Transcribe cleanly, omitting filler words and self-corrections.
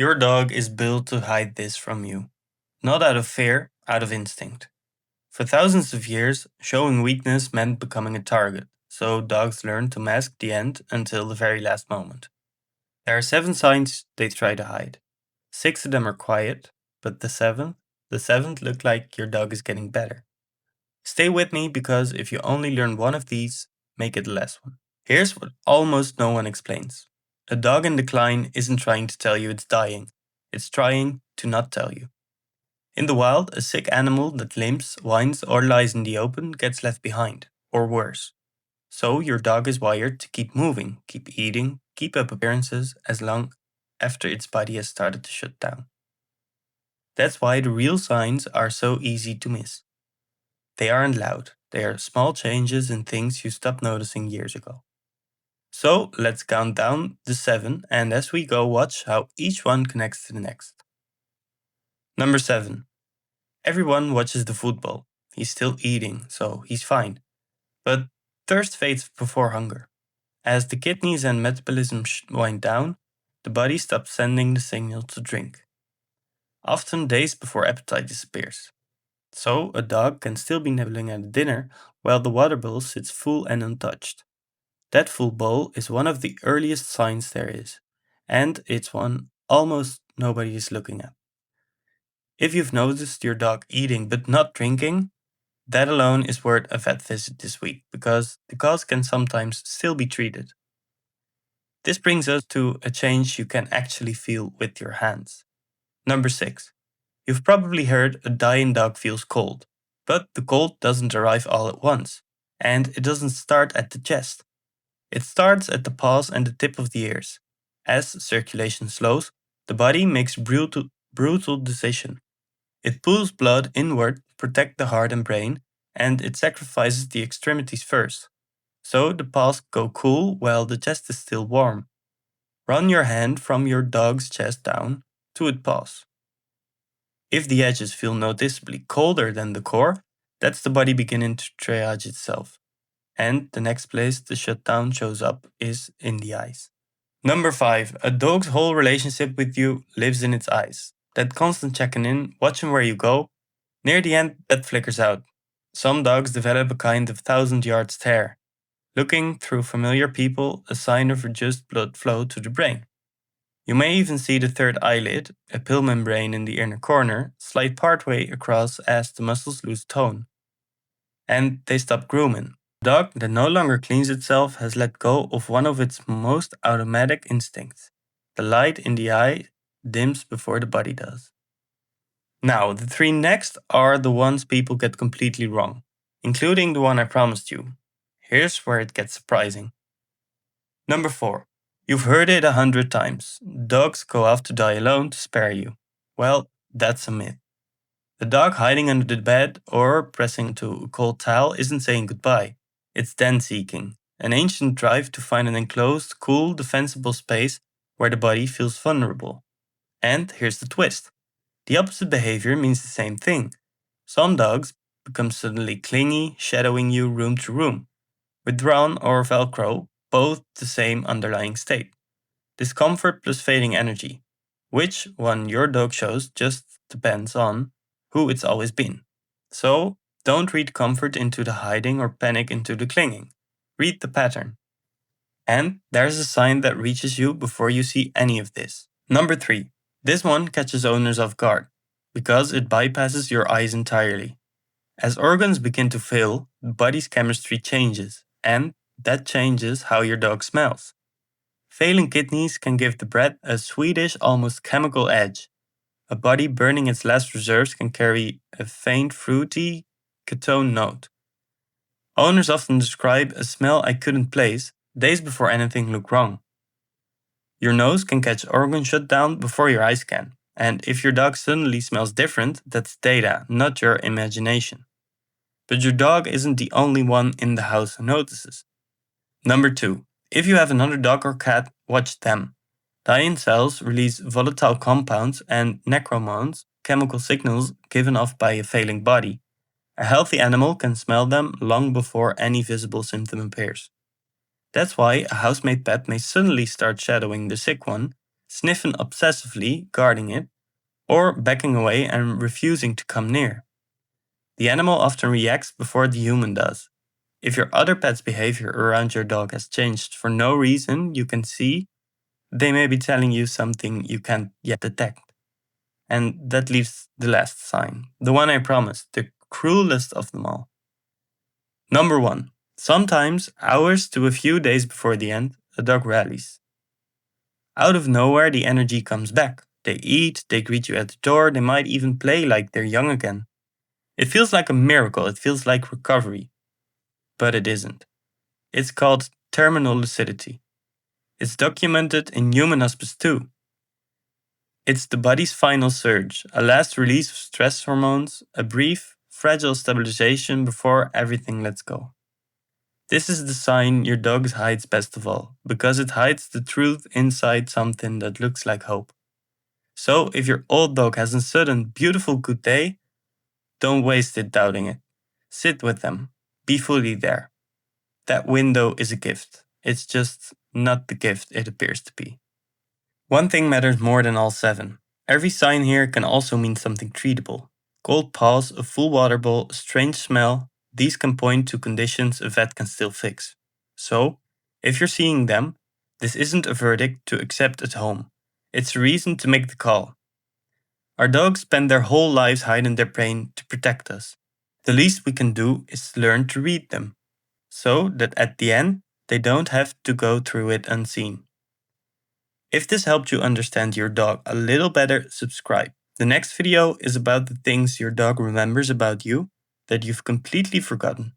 Your dog is built to hide this from you. Not out of fear, out of instinct. For thousands of years, showing weakness meant becoming a target, so dogs learned to mask the end until the very last moment. There are 7 signs they try to hide. 6 of them are quiet, but the seventh look like your dog is getting better. Stay with me because if you only learn one of these, make it the last one. Here's what almost no one explains. A dog in decline isn't trying to tell you it's dying, it's trying to not tell you. In the wild, a sick animal that limps, whines, or lies in the open gets left behind, or worse. So your dog is wired to keep moving, keep eating, keep up appearances as long after its body has started to shut down. That's why the real signs are so easy to miss. They aren't loud, they are small changes in things you stopped noticing years ago. So let's count down the 7 and as we go, watch how each one connects to the next. Number 7. Everyone watches the football. He's still eating, so he's fine. But thirst fades before hunger. As the kidneys and metabolism wind down, the body stops sending the signal to drink, often days before appetite disappears. So a dog can still be nibbling at dinner while the water bowl sits full and untouched. That full bowl is one of the earliest signs there is, and it's one almost nobody is looking at. If you've noticed your dog eating but not drinking, that alone is worth a vet visit this week because the cause can sometimes still be treated. This brings us to a change you can actually feel with your hands. Number 6. You've probably heard a dying dog feels cold, but the cold doesn't arrive all at once, and it doesn't start at the chest. It starts at the paws and the tip of the ears. As circulation slows, the body makes brutal decision. It pulls blood inward to protect the heart and brain, and it sacrifices the extremities first. So the paws go cool while the chest is still warm. Run your hand from your dog's chest down to its paws. If the edges feel noticeably colder than the core, that's the body beginning to triage itself. And the next place the shutdown shows up is in the eyes. Number 5. A dog's whole relationship with you lives in its eyes. That constant checking in, watching where you go. Near the end, that flickers out. Some dogs develop a kind of 1,000-yard stare. Looking through familiar people, a sign of reduced blood flow to the brain. You may even see the third eyelid, a pill membrane in the inner corner, slide partway across as the muscles lose tone. And they stop grooming. A dog that no longer cleans itself has let go of one of its most automatic instincts. The light in the eye dims before the body does. Now, the 3 next are the ones people get completely wrong, including the one I promised you. Here's where it gets surprising. Number 4. You've heard it 100 times. Dogs go off to die alone to spare you. Well, that's a myth. The dog hiding under the bed or pressing to a cold towel isn't saying goodbye. It's den seeking, an ancient drive to find an enclosed, cool, defensible space where the body feels vulnerable. And here's the twist. The opposite behavior means the same thing. Some dogs become suddenly clingy, shadowing you room to room. Withdrawn or Velcro, both the same underlying state. Discomfort plus fading energy. Which one your dog shows just depends on who it's always been. So, don't read comfort into the hiding or panic into the clinging. Read the pattern. And there's a sign that reaches you before you see any of this. Number 3. This one catches owners off guard because it bypasses your eyes entirely. As organs begin to fail, the body's chemistry changes, and that changes how your dog smells. Failing kidneys can give the breath a sweetish, almost chemical edge. A body burning its last reserves can carry a faint, fruity ketone note. Owners often describe a smell I couldn't place days before anything looked wrong. Your nose can catch organ shutdown before your eyes can, and if your dog suddenly smells different, that's data, not your imagination. But your dog isn't the only one in the house who notices. Number 2. If you have another dog or cat, watch them. Dying cells release volatile compounds and necromones, chemical signals given off by a failing body. A healthy animal can smell them long before any visible symptom appears. That's why a housemate pet may suddenly start shadowing the sick one, sniffing obsessively, guarding it, or backing away and refusing to come near. The animal often reacts before the human does. If your other pet's behavior around your dog has changed for no reason you can see, they may be telling you something you can't yet detect. And that leaves the last sign, the one I promised, the cruelest of them all. Number 1. Sometimes, hours to a few days before the end, a dog rallies. Out of nowhere, the energy comes back. They eat, they greet you at the door, they might even play like they're young again. It feels like a miracle, it feels like recovery. But it isn't. It's called terminal lucidity. It's documented in human hospice too. It's the body's final surge, a last release of stress hormones, a brief, fragile stabilization before everything lets go. This is the sign your dog hides best of all, because it hides the truth inside something that looks like hope. So, if your old dog has a sudden, beautiful good day, don't waste it doubting it. Sit with them. Be fully there. That window is a gift. It's just not the gift it appears to be. One thing matters more than all 7. Every sign here can also mean something treatable. Cold paws, a full water bowl, a strange smell, these can point to conditions a vet can still fix. So, if you're seeing them, this isn't a verdict to accept at home. It's a reason to make the call. Our dogs spend their whole lives hiding their pain to protect us. The least we can do is learn to read them, so that at the end, they don't have to go through it unseen. If this helped you understand your dog a little better, subscribe. The next video is about the things your dog remembers about you that you've completely forgotten.